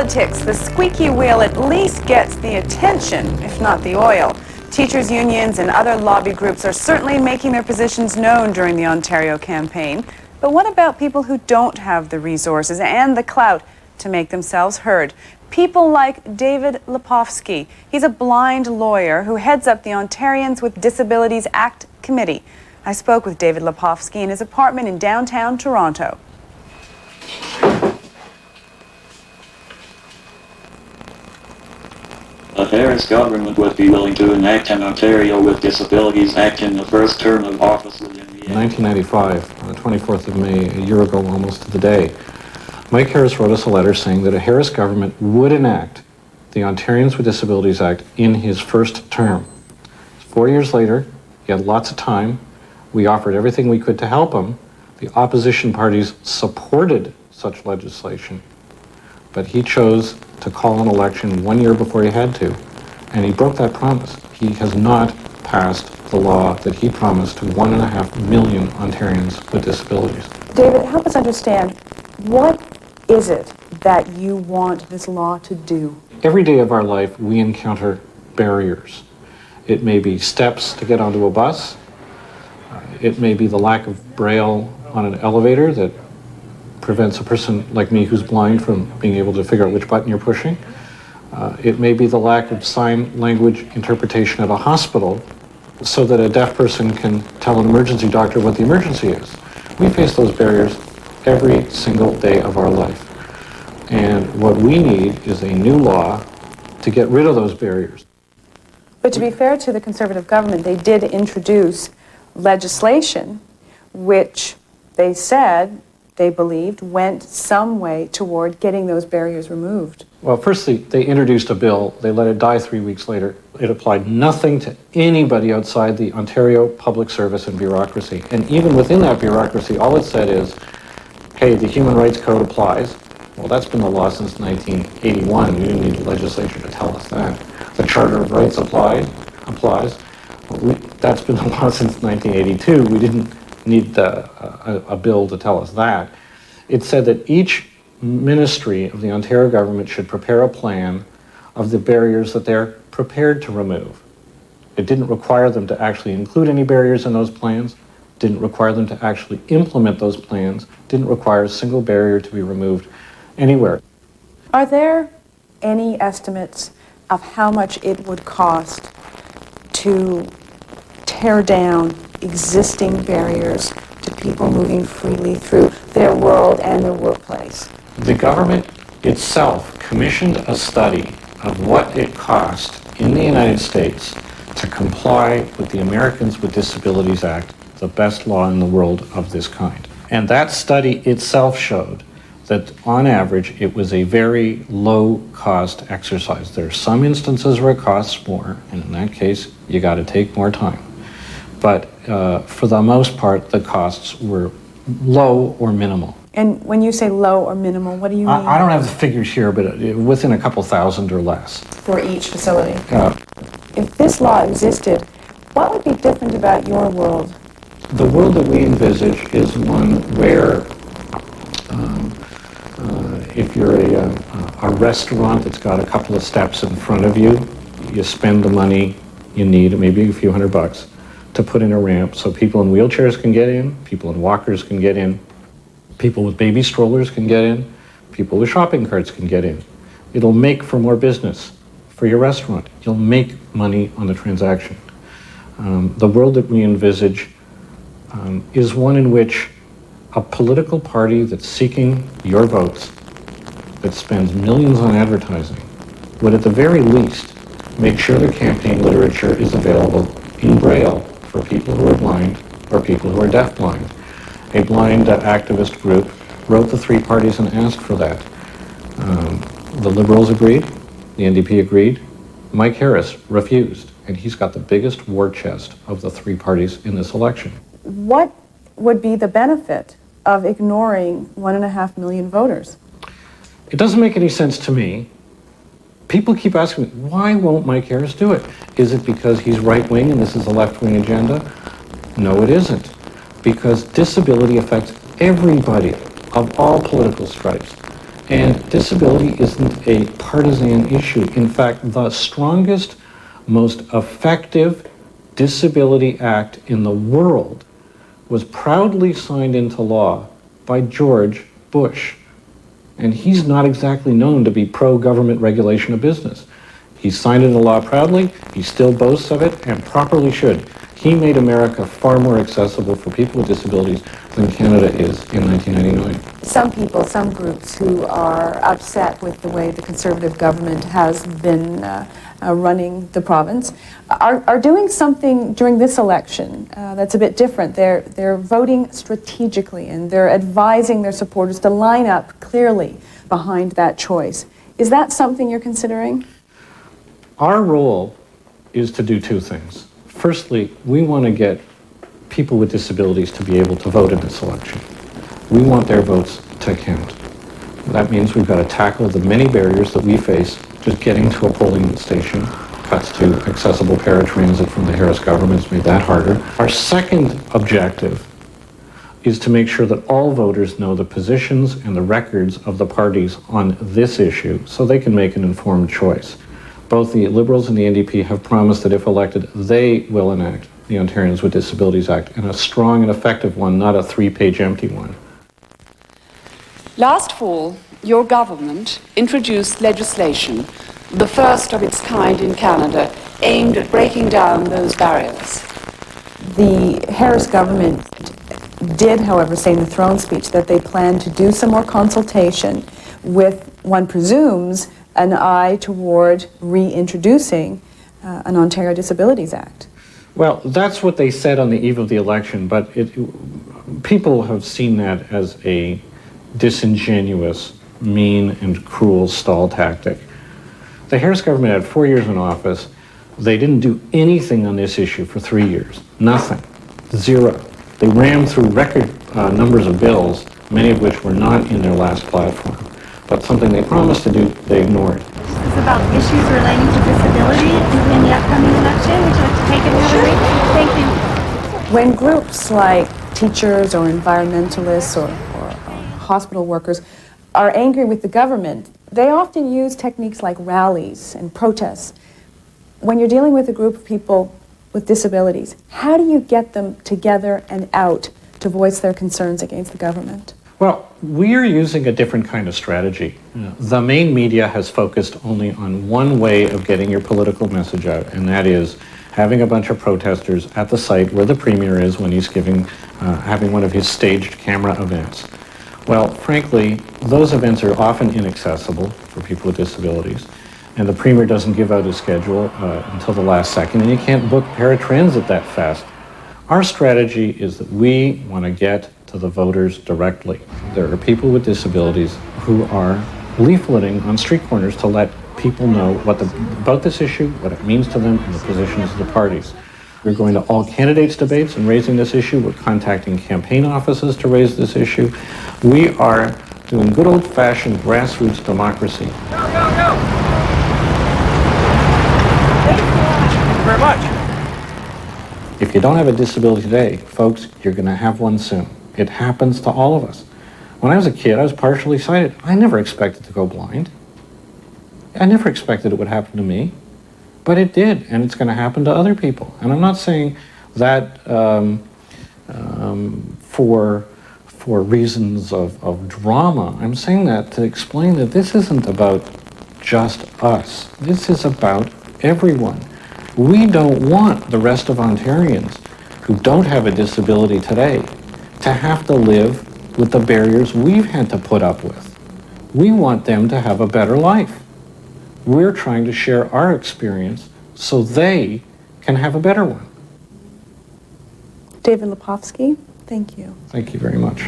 politics, the squeaky wheel at least gets the attention, if not the oil. Teachers' unions and other lobby groups are certainly making their positions known during the Ontario campaign. But what about people who don't have the resources and the clout to make themselves heard? People like David Lepofsky. He's a blind lawyer who heads up the Ontarians with Disabilities Act Committee. I spoke with David Lepofsky in his apartment in downtown Toronto. The Harris government would be willing to enact an Ontario with Disabilities Act in the first term of office within the... In 1995, on the 24th of May, a year ago almost to the day, Mike Harris wrote us a letter saying that a Harris government would enact the Ontarians with Disabilities Act in his first term. 4 years later, he had lots of time. We offered everything we could to help him. The opposition parties supported such legislation, but he chose to call an election 1 year before he had to, and he broke that promise. He has not passed the law that he promised to 1.5 million Ontarians with disabilities. David, help us understand, what is it that you want this law to do? Every day of our life, we encounter barriers. It may be steps to get onto a bus. It may be the lack of braille on an elevator that prevents a person like me who's blind from being able to figure out which button you're pushing. It may be the lack of sign language interpretation at a hospital so that a deaf person can tell an emergency doctor what the emergency is. We face those barriers every single day of our life. And what we need is a new law to get rid of those barriers. But to be fair to the Conservative government, they did introduce legislation which they said they believed went some way toward getting those barriers removed. Well, firstly, they introduced a bill. They let it die 3 weeks later. It applied nothing to anybody outside the Ontario public service and bureaucracy. And even within that bureaucracy, all it said is, hey, the Human Rights Code applies. Well, that's been the law since 1981. We didn't need legislation to tell us that. The Charter of Rights applies. Well, that's been the law since 1982. We didn't need a bill to tell us that. It said that each ministry of the Ontario government should prepare a plan of the barriers that they're prepared to remove. It didn't require them to actually include any barriers in those plans, didn't require them to actually implement those plans, didn't require a single barrier to be removed anywhere. Are there any estimates of how much it would cost to tear down existing barriers to people moving freely through their world and their workplace? The government itself commissioned a study of what it cost in the United States to comply with the Americans with Disabilities Act, the best law in the world of this kind. And that study itself showed that on average it was a very low cost exercise. There are some instances where it costs more, and in that case you got to take more time. But for the most part, the costs were low or minimal. And when you say low or minimal, what do you mean? I don't have the figures here, but within a couple thousand or less. For each facility? If this law existed, what would be different about your world? The world that we envisage is one where if you're a restaurant that's got a couple of steps in front of you, you spend the money you need, maybe a few $100, to put in a ramp so people in wheelchairs can get in, people in walkers can get in, people with baby strollers can get in, people with shopping carts can get in. It'll make for more business for your restaurant. You'll make money on the transaction. The world that we envisage is one in which a political party that's seeking your votes, that spends millions on advertising, would at the very least make sure the campaign literature is available in Braille for people who are blind or people who are deafblind. A blind activist group wrote the three parties and asked for that. The Liberals agreed, the NDP agreed, Mike Harris refused, and he's got the biggest war chest of the three parties in this election. What would be the benefit of ignoring 1.5 million voters? It doesn't make any sense to me. People keep asking me, why won't Mike Harris do it? Is it because he's right-wing and this is a left-wing agenda? No, it isn't. Because disability affects everybody of all political stripes. And disability isn't a partisan issue. In fact, the strongest, most effective disability act in the world was proudly signed into law by George Bush. And he's not exactly known to be pro-government regulation of business. He signed it into law proudly, he still boasts of it, and properly should. He made America far more accessible for people with disabilities than Canada is in 1999. Some people, some groups who are upset with the way the Conservative government has been running the province are doing something during this election that's a bit different. They're voting strategically and they're advising their supporters to line up clearly behind that choice. Is that something you're considering? Our role is to do two things. Firstly, we want to get people with disabilities to be able to vote in this election. We want their votes to count. That means we've got to tackle the many barriers that we face just getting to a polling station. Cuts to accessible paratransit from the Harris government's made that harder. Our second objective is to make sure that all voters know the positions and the records of the parties on this issue so they can make an informed choice. Both the Liberals and the NDP have promised that if elected, they will enact the Ontarians with Disabilities Act, and a strong and effective one, not a 3-page empty one. Last fall, your government introduced legislation, the first of its kind in Canada, aimed at breaking down those barriers. The Harris government did, however, say in the throne speech that they plan to do some more consultation with, one presumes, an eye toward reintroducing an Ontario Disabilities Act. Well, that's what they said on the eve of the election, but people have seen that as a disingenuous, mean, and cruel stall tactic. The Harris government had 4 years in office. They didn't do anything on this issue for 3 years. Nothing. Zero. They rammed through record numbers of bills, many of which were not in their last platform. But something they promised to do, they ignored. This is about issues relating to disability in the upcoming election. Would you like to take it another week? Thank you. When groups like teachers or environmentalists or hospital workers are angry with the government, they often use techniques like rallies and protests. When you're dealing with a group of people with disabilities, how do you get them together and out to voice their concerns against the government? Well, we're using a different kind of strategy. The main media has focused only on one way of getting your political message out, and that is having a bunch of protesters at the site where the premier is when he's having one of his staged camera events. Well, frankly, those events are often inaccessible for people with disabilities, and the premier doesn't give out his schedule until the last second, and you can't book paratransit that fast. Our strategy is that we want to get to the voters directly. There are people with disabilities who are leafleting on street corners to let people know about this issue, what it means to them, and the positions of the parties. We're going to all candidates' debates and raising this issue. We're contacting campaign offices to raise this issue. We are doing good old-fashioned grassroots democracy. Go, go, go! Thank you very much. If you don't have a disability today, folks, you're going to have one soon. It happens to all of us. When I was a kid, I was partially sighted. I never expected to go blind. I never expected it would happen to me, but it did, and it's going to happen to other people. And I'm not saying that for reasons of drama. I'm saying that to explain that this isn't about just us. This is about everyone. We don't want the rest of Ontarians who don't have a disability today to have to live with the barriers we've had to put up with. We want them to have a better life. We're trying to share our experience so they can have a better one. David Lepofsky, thank you. Thank you very much.